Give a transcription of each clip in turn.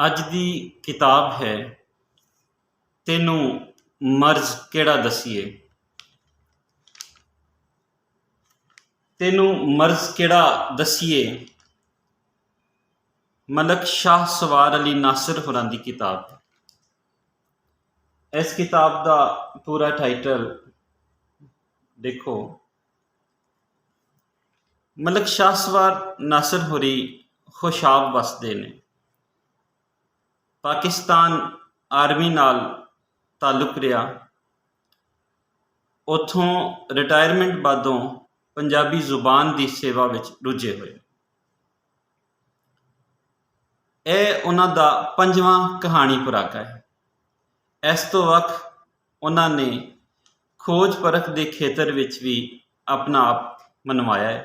ਅੱਜ ਦੀ ਕਿਤਾਬ ਹੈ ਤੈਨੂੰ ਮਰਜ਼ ਕਿਹੜਾ ਦਸੀਏ। ਤੈਨੂੰ ਮਰਜ਼ ਕਿਹੜਾ ਦਸੀਏ ਮਲਕ ਸ਼ਾਹ ਸਵਾਰ ਅਲੀ ਨਾਸਰ ਹੋਰਾਂ ਦੀ किताब है। इस किताब का पूरा टाइटल देखो, मलक शाह सवार नासर होरी खुशाब वसदे ने। पाकिस्तान आर्मी नाल ताल्लुक रहा, उत्थों रिटायरमेंट बादों पंजाबी जुबान की सेवा विच रुझे हुए। यह उन्हां दा 5वां कहानी परागा है। इस तो वक्त उन्होंने खोज परख के खेतर विच भी अपना आप मनवाया है।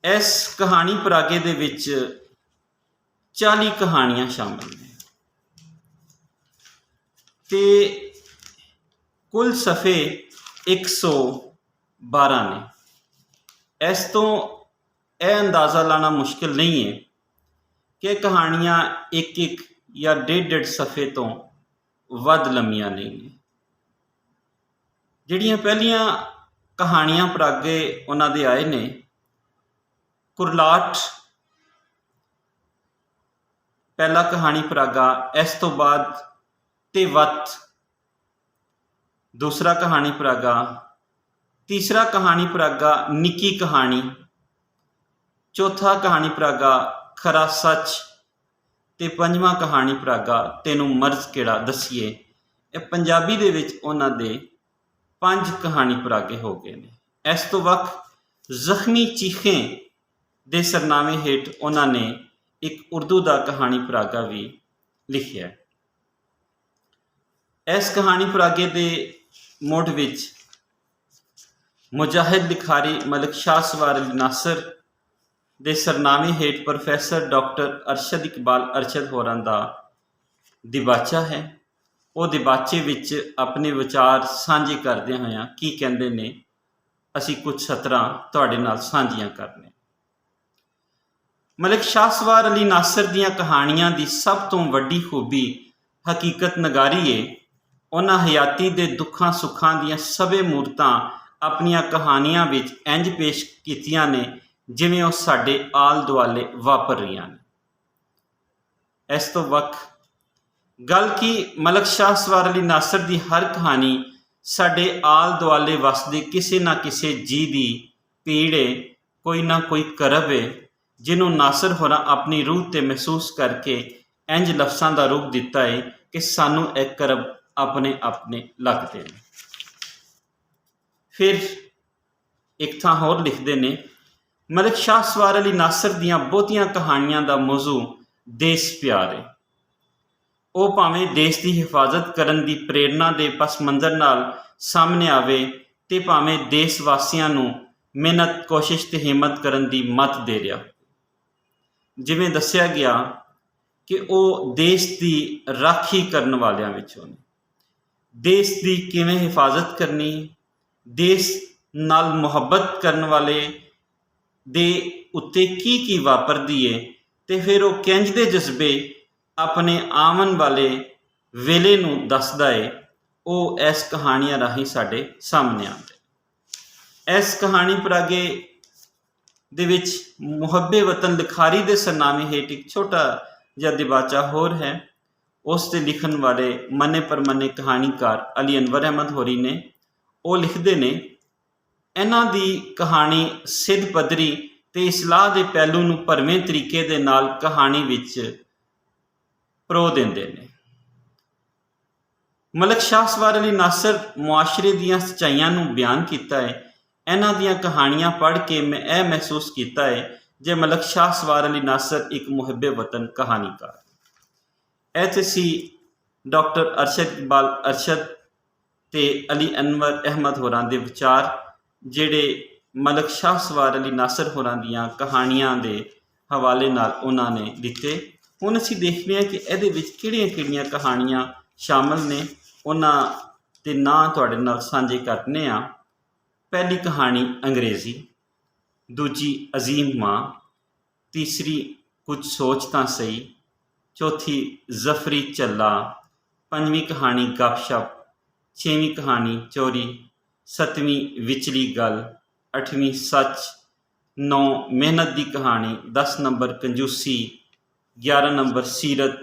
इस कहानी परागे दे विच 40 कहानियां शामिल ने ते कुल सफ़े 112 ने। इस तो यह अंदाज़ा लाना मुश्किल नहीं है कि कहानियां एक एक या डेढ़ सफ़े तो वध लंबियां नहीं ने। जिहड़ियां पहलियां कहानियां परागे उन्हां दे आए ने, कुरलाट पहला कहानी परागा, इस तो बाद तेवत दूसरा कहानी परागा, तीसरा कहानी परागा निकी कहानी, चौथा कहानी परागा खरा सच ते 5वां कहानी परागा तैनूं मर्ज़ किहड़ा दसीए। यह पंजाबी दे विच उन्हां दे 5 कहानी परागे हो गए ने। इस तो वक्त जख्मी चीखें दे सरनामे हेठ उन्होंने एक उर्दू का कहानी परागा भी लिखिया है। इस कहानी परागे दे मुढ़ विच मुजाहिद लिखारी मलक शाह सवार अली नासर दे सरनामे हेठ प्रोफैसर डॉक्टर अरशद इकबाल अरशद होरां दा दिबाचा है। वो दिबाचे विच अपने विचार साझे करदे होया की कहंदे ने, असी कुछ सतरां तुहाडे नाल साझियां करने। मलक शाह सवार अली नासर दीयां कहानियां दी सब तो वड्डी खूबी हकीकत नगारी है। उन्हां हयाती दे दुखां सुखां दीयां सबे मूरतां अपनियां कहानियां विच इंज पेश कीतियां ने जिवें वो साडे आल दुआले वापर रहियां ने। इस तो वक्त गल की मलक शाह सवार अली नासर दी हर कहानी साडे आल दुआले वसदे किसी ना किसी जी दी पीड़ है, कोई ना कोई करब है जिन्हों नासर होरां अपनी रूह ते महसूस करके इंज लफ्ज़ां दा रूप दिता है कि सानू एक करब अपने अपने लगते हैं। फिर एक थां होर लिखते ने, मलक शाह सवार अली नासर दियां बहुतियां कहानियां दा मौजू देश प्यार है। वो भावें देश की हिफाजत करन दी प्रेरणा दे पस मंज़र नाल सामने आवे ते भावें देश वासियां नूं मेहनत कोशिश ते हिम्मत करन दी मत दे रहा। जिवें दस्सिया गया कि वो देश की राखी करन वालियां विचों ने। देश की किवें हिफाजत करनी, देश नाल मुहब्बत करन वाले दे उत्ते की वापरदी है ते फिर वो किंज दे जज्बे अपने आवन वाले वेले नूं दसदा है, वो इस कहानियां राही साडे सामने आंदे। इस कहानी परागे दे विच मुहब्बे वतन लिखारी दे सरनामे हेठ एक छोटा जिहा दिबाचा होर है। उस ते लिखण वाले मने परमने कहानीकार अली अनवर अहमद होरी ने। वो लिखते ने, इन्हां दी कहानी सिद्ध पद्धरी ते इसलाह दे पहलू नूं भरवें तरीके दे नाल कहानी विच परो देंदे ने। मलक शाह सवार अली नासर मुआशरे दीयां सच्चाइयां नूं बयान कीता है। इन्हां दीयां कहानियां पढ़ के मैं यह महसूस किया है जे मलक शाह सवार अली नासर एक मुहब्बे वतन कहानीकार। ऐसे सी डॉक्टर अरशद इकबाल अरशद ते अली अनवर अहमद होरां दे विचार जिहड़े मलक शाह सवार अली नासर होरां दीयां कहानियां दे हवाले नाल उन्होंने दिते। हुण असीं देखते हैं कि इहदे विच किहड़ियां कहानियां शामिल ने, उन्हां दे नां तुहाडे नाल साझे करने आ। पहली कहानी अंग्रेज़ी, दूजी अजीम माँ, तीसरी कुछ सोच तां सही, चौथी जफरी झल्ला, पंजवीं कहानी गपशप, छेवीं कहानी चोरी, सतवीं विचली गल, अठवीं सच, 9 मेहनत की कहानी, 10 नंबर कंजूसी, 11 नंबर सीरत,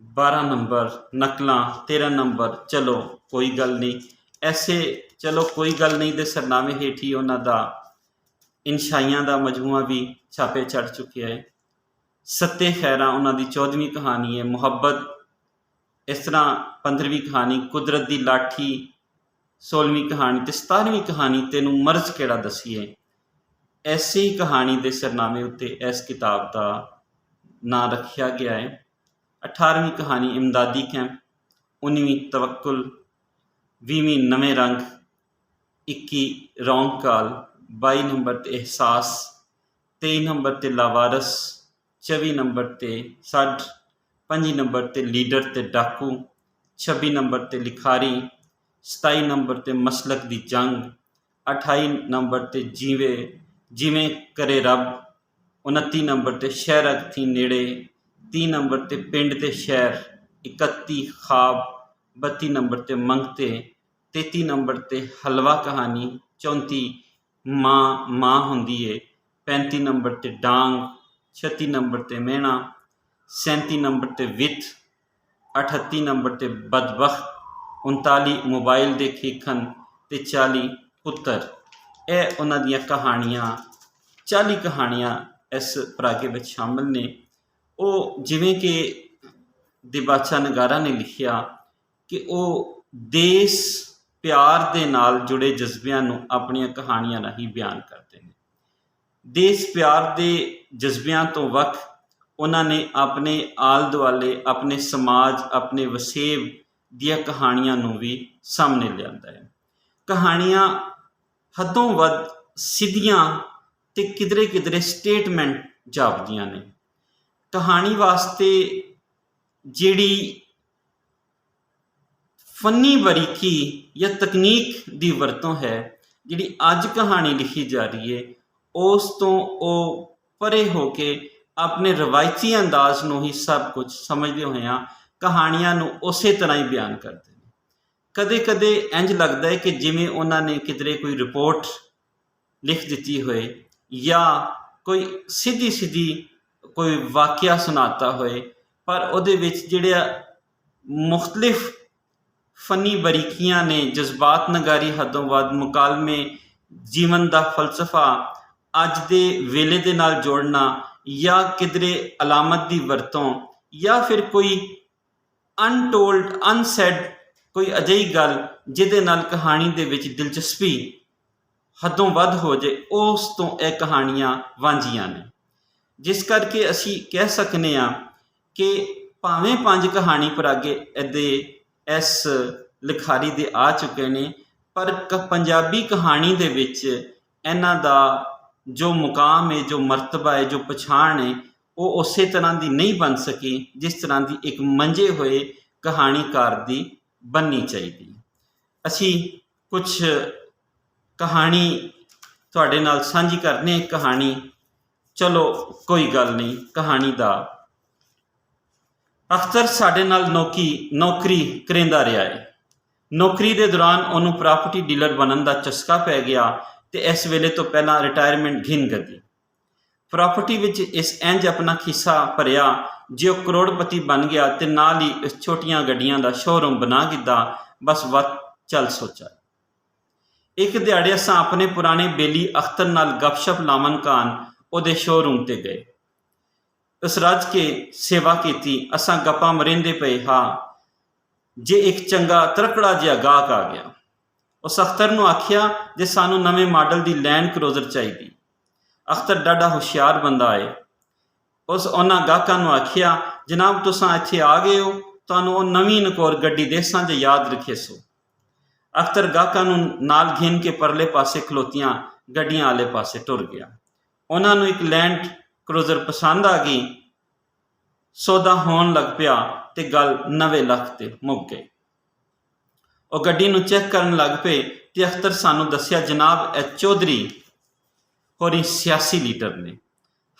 12 नंबर नकलां, 13 नंबर चलो कोई गल नहीं। ऐसे चलो कोई गल नहीं दे सरनामे हेठी उन्हां दा इंशाइयां दा मजमूआ भी छापे चढ़ चुकिया है। सत्ते खैरा उन्हां दी 14वीं कहानी है। मुहब्बत इस तरह 15वीं कहानी, कुदरत दी लाठी 16वीं कहानी ते 17वीं कहानी तेनू मर्ज केड़ा दसीए। ऐसी ही कहानी के सरनामे उत्ते इस किताब का नां रखा गया है। 18वीं कहानी इमदादी कैंप, 19वीं तवक्कुल, 20वीं नवे रंग, 21 रौंग काल, 22 नंबर ते एहसास, 23 नंबर ते लावारस, 24 नंबर ते सड, 25 नंबर ते लीडर ते डाकू, 26 नंबर ते लिखारी, 27 नंबर ते मसलक दी जंग, 28 नंबर ते जिवें करे रब, 29 नंबर ते शहरक थी नेड़े, 30 नंबर ते पिंड ते शहर, 31 खाब, 32 नंबर ते मंगते, 33 नंबर ते हलवा कहानी, 34 माँ होंदी है, 35 नंबर ते डांग, 36 नंबर ते मेहना, 37 नंबर ते विथ, 38 नंबर ते बदबख्त, 39 मोबाइल दे खीखन ते 40 पुत्तर। यह उन्हां दियां कहानियां 40 कहानियां इस परागे में शामिल ने। वो जिवें कि दिबाचा नगारा ने लिखिया कि वो देश प्यार दे नाल जुड़े जज्बियां नूं अपनियां कहानियां राहीं बयान करते हैं। देश प्यार दे जज्बियां तो वख उन्होंने अपने आल दुआले, अपने समाज, अपने वसेब दियां कहानियां नूं भी सामने लिआंदा है। कहानियां हदों वध सीधियां ते किधरे किधरे स्टेटमेंट जापदियां ने। कहानी वास्ते जिहड़ी फनी बरीकी या तकनीक की वरतों है, जिहड़ी अज कहानी लिखी जा रही है, उस तो वो परे हो के अपने रवायती अंदाज नूं ही सब कुछ समझदे होया कहानियां नूं उसे तरह ही बयान करते हैं। कदे कदे इंज लगता है कि जिमें उन्होंने किधरे कोई रिपोर्ट लिख दी होए या कोई सीधी सीधी कोई वाकया सुनाता होए, पर उहदे विच जिहड़े मुख्तलिफ फनी बरीकियां ने, जज्बात नगारी हदों वध, मुकालमे, जीवन का फलसफा, अज दे वेले दे नाल जोड़ना, या किधरे अलामत की वरतों, या फिर कोई अनटोल्ड अनसैड कोई अजिही गल जिहदे नाल कहानी दे विच दिलचस्पी हदों वध हो जाए, उस तो यह कहानियां वांझियां ने। जिस करके असी कह सकने हाँ कि भावें 5 कहानी परागे दे इस लिखारी दे आ चुके ने, पर पंजाबी कहानी दे विच इन्हां दा जो मुकाम है, जो मरतबा है, जो पछाण है, वो उस तरह की नहीं बन सकी जिस तरह की एक मंजे हुए कहानीकार की बननी चाहिए। असी कुछ कहानी तुहाडे नाल साझी करने। कहानी चलो कोई गल नहीं कहानी दा। अख्तर साडे नाल नौकरी करेंदा रहा है। नौकरी के दौरान उन्होंने प्रॉपर्टी डीलर बनने का चस्का पै गया तो इस वेले तो पहला रिटायरमेंट घिन गई। प्रॉपर्टी विच इस इंज अपना खिस्सा भरिया जो करोड़पति बन गया तो नाल ही छोटियां गड्डियां का शोरूम बना दिता। बस वक्त चल सोचा। एक दिहाड़े असां अपने पुराने बेली अख्तर नाल गपशप लावन कान उहदे शोरूम ते गए। उस रज के सेवा की। असां गप्पां मरेंदे पे हाँ जे एक चंगा तरकड़ा जिहा गाहक आ गया। उस अख्तर नूं आखिया जे सानू नवे मॉडल की लैंड क्रूजर चाहिए। अख्तर डाढा हुशियार बंदा है। उस उन्हां गाहकां नूं आखिया जनाब तुसां इत्थे आ गए हो, तुहानूं वो नवीं नकोर गड्डी देसां जे याद रखे सो। अख्तर गाहकां नूं नाल घिन के परले पासे खलोतियां गड्डियां आले पासे टुर गया। उन्होंने एक लैंड क्रूजर पसंद आ गई। सौदा होन लग पिया तो गल 90 लाख ते मुक गई। वह गड्डी नूं चैक करन लग पे तो अख्तर सानू दसिया जनाब ए चौधरी होरी सियासी लीडर ने।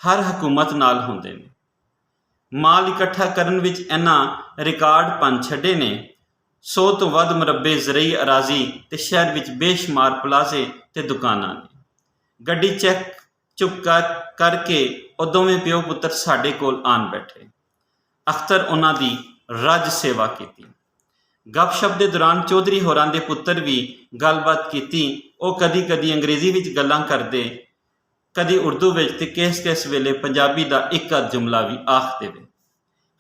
ਹਰ ਹਕੂਮਤ ਨਾਲ ਹੁੰਦੇ ਨੇ। ਮਾਲ ਇਕੱਠਾ ਕਰਨ ਵਿੱਚ ਇਹਨਾਂ ਰਿਕਾਰਡ ਭੰਨ ਛੱਡੇ ਨੇ। 100 ਤੋਂ ਵੱਧ ਮੁਰੱਬੇ ਜ਼ਰਈ ਅਰਾਜ਼ੀ ਤੇ ਸ਼ਹਿਰ ਵਿੱਚ ਬੇਸ਼ੁਮਾਰ ਪਲਾਜ਼ੇ ਤੇ ਦੁਕਾਨਾਂ ਨੇ। ਗੱਡੀ ਚੁੱਕ ਕਰਕੇ ਉਹ ਦੋਵੇਂ ਪਿਓ ਪੁੱਤਰ ਸਾਡੇ ਕੋਲ ਆਣ ਬੈਠੇ। ਅਖਤਰ ਉਹਨਾਂ ਦੀ ਰੱਜ ਸੇਵਾ ਕੀਤੀ। ਗੱਪਸ਼ਪ ਦੇ ਦੌਰਾਨ ਚੌਧਰੀ ਹੋਰਾਂ ਦੇ ਪੁੱਤਰ ਵੀ ਗੱਲਬਾਤ ਕੀਤੀ। ਉਹ ਕਦੀ ਕਦੀ ਅੰਗਰੇਜ਼ੀ ਵਿੱਚ ਗੱਲਾਂ ਕਰਦੇ, ਕਦੀ ਉਰਦੂ ਵਿੱਚ, ਤੇ ਕਿਸ ਵੇਲੇ ਪੰਜਾਬੀ ਦਾ ਇੱਕ ਅੱਧ ਜੁਮਲਾ ਵੀ ਆਖ ਦੇਵੇ।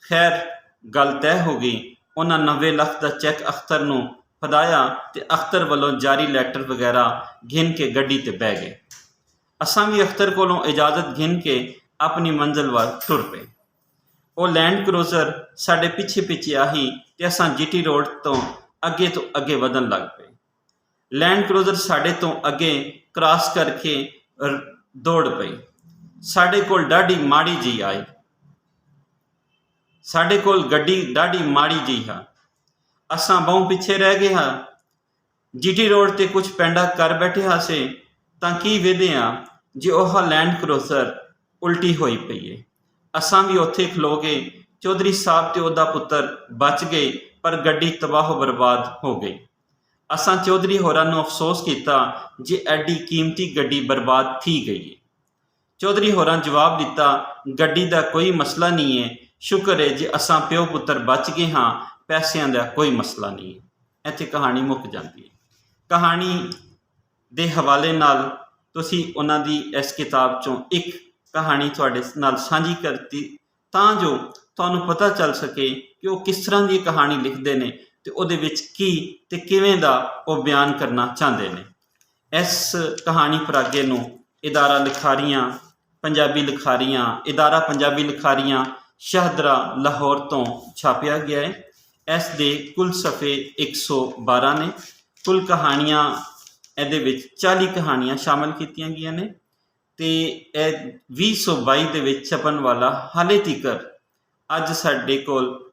ਖੈਰ ਗੱਲ ਤੈਅ ਹੋ ਗਈ। ਉਹਨਾਂ 90 ਲੱਖ ਦਾ ਚੈੱਕ ਅਖਤਰ ਨੂੰ ਫੜਾਇਆ ਤੇ ਅਖਤਰ ਵੱਲੋਂ ਜਾਰੀ ਲੈਟਰ ਵਗੈਰਾ ਗਿਣ ਕੇ ਗੱਡੀ ਤੇ ਬਹਿ ਗਏ। ਅਸਾਂ ਵੀ ਅਖਤਰ ਕੋਲੋਂ ਇਜਾਜ਼ਤ ਗਿਣ ਕੇ ਆਪਣੀ ਮੰਜ਼ਿਲ ਵੱਲ ਟੁਰ ਪਏ। ਉਹ ਲੈਂਡ ਕਰੂਜ਼ਰ ਸਾਡੇ ਪਿੱਛੇ ਆਹੀ ਤੇ ਅਸਾਂ GT ਰੋਡ ਤੋਂ ਅੱਗੇ ਵਧਣ ਲੱਗ ਪਏ। ਲੈਂਡ ਕਰੂਜ਼ਰ ਸਾਡੇ ਤੋਂ ਅੱਗੇ ਕ੍ਰਾਸ ਕਰਕੇ ਦੌੜ ਪਈ। ਸਾਡੇ ਕੋਲ ਡਾਢੀ ਮਾੜੀ ਜੀ ਆਈ। ਸਾਡੇ ਕੋਲ ਗੱਡੀ ਡਾਢੀ ਮਾੜੀ ਜੀ ਹਾਂ। ਅਸਾਂ ਬਹੁ ਪਿੱਛੇ ਰਹਿ ਗਏ ਹਾਂ। GT ਰੋਡ ਤੇ ਕੁਝ ਪੈਂਡਾ ਕਰ ਬੈਠੇ ਹਾਸੇ ਤਾਂ ਕੀ ਵੇਖਦੇ ਹਾਂ ਜੇ ਉਹ ਲੈਂਡ ਕਰੂਜ਼ਰ ਉਲਟੀ ਹੋਈ ਪਈ ਏ। ਅਸਾਂ ਵੀ ਉੱਥੇ ਖਲੋ ਗਏ। ਚੌਧਰੀ ਸਾਹਿਬ ਤੇ ਉਹਦਾ ਪੁੱਤਰ ਬਚ ਗਏ, ਪਰ ਗੱਡੀ ਤਬਾਹ ਬਰਬਾਦ ਹੋ ਗਈ। ਅਸਾਂ ਚੌਧਰੀ ਹੋਰਾਂ ਨੂੰ ਅਫਸੋਸ ਕੀਤਾ ਜੇ ਐਡੀ ਕੀਮਤੀ ਗੱਡੀ ਬਰਬਾਦ ਥੀ ਗਈ ਏ। ਚੌਧਰੀ ਹੋਰਾਂ ਜਵਾਬ ਦਿੱਤਾ, ਗੱਡੀ ਦਾ ਕੋਈ ਮਸਲਾ ਨਹੀਂ ਏ, ਸ਼ੁਕਰ ਏ ਜੇ ਅਸਾਂ ਪਿਓ ਪੁੱਤਰ ਬਚ ਗਏ ਹਾਂ, ਪੈਸਿਆਂ ਦਾ ਕੋਈ ਮਸਲਾ ਨਹੀਂ ਏ। ਇੱਥੇ ਕਹਾਣੀ ਮੁੱਕ ਜਾਂਦੀ ਹੈ। ਕਹਾਣੀ ਦੇ ਹਵਾਲੇ ਨਾਲ ਤੁਸੀਂ ਉਹਨਾਂ ਦੀ ਇਸ ਕਿਤਾਬ 'ਚੋਂ ਇੱਕ ਕਹਾਣੀ ਤੁਹਾਡੇ ਨਾਲ ਸਾਂਝੀ ਕਰਤੀ ਤਾਂ ਜੋ ਤੁਹਾਨੂੰ ਪਤਾ ਚੱਲ ਸਕੇ ਕਿ ਉਹ ਕਿਸ ਤਰ੍ਹਾਂ ਦੀ ਕਹਾਣੀ ਲਿਖਦੇ ਨੇ ਤੇ ਉਹਦੇ ਵਿੱਚ ਕੀ ਤੇ ਕਿਵੇਂ ਦਾ ਉਹ ਬਿਆਨ ਕਰਨਾ ਚਾਹੁੰਦੇ ਨੇ। ਇਸ ਕਹਾਣੀ ਪਰਾਗੇ ਨੂੰ ਇਦਾਰਾ ਪੰਜਾਬੀ ਲਿਖਾਰੀਆਂ ਸ਼ਾਹਦਰਾ ਲਾਹੌਰ ਤੋਂ ਛਾਪਿਆ ਗਿਆ ਹੈ। ਇਸ ਦੇ ਕੁੱਲ ਸਫ਼ੇ 112 ਨੇ। ਕੁੱਲ ਕਹਾਣੀਆਂ ਇਹਦੇ ਵਿੱਚ 40 ਕਹਾਣੀਆਂ ਸ਼ਾਮਲ ਕੀਤੀਆਂ ਗਈਆਂ ਨੇ ਤੇ ਇਹ 2022 ਦੇ ਵਿੱਚ ਛਪਣ ਵਾਲਾ ਹਾਲੇ ਤੀਕਰ ਅੱਜ ਸਾਡੇ ਕੋਲ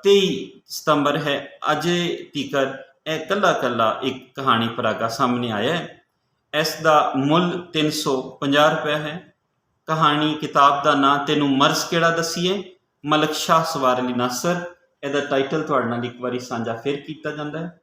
23 ਸਤੰਬਰ ਹੈ। ਅਜੇ ਤੀਕਰ ਇਹ ਕੱਲਾ ਇੱਕ ਕਹਾਣੀ ਪਰਾਗਾ ਸਾਹਮਣੇ ਆਇਆ ਹੈ। ਇਸ ਦਾ ਮੁੱਲ 350 ਰੁਪਏ ਹੈ। ਕਹਾਣੀ ਕਿਤਾਬ ਦਾ ਨਾਂ ਤੈਨੂੰ ਮਰਜ਼ ਕਿਹੜਾ ਦਸੀਏ, ਮਲਕ ਸ਼ਾਹ ਸਵਾਰ ਅਲੀ ਨਾਸਰ। ਇਹਦਾ ਟਾਈਟਲ ਤੁਹਾਡੇ ਨਾਲ ਇੱਕ ਵਾਰੀ ਸਾਂਝਾ ਫਿਰ ਕੀਤਾ ਜਾਂਦਾ ਹੈ।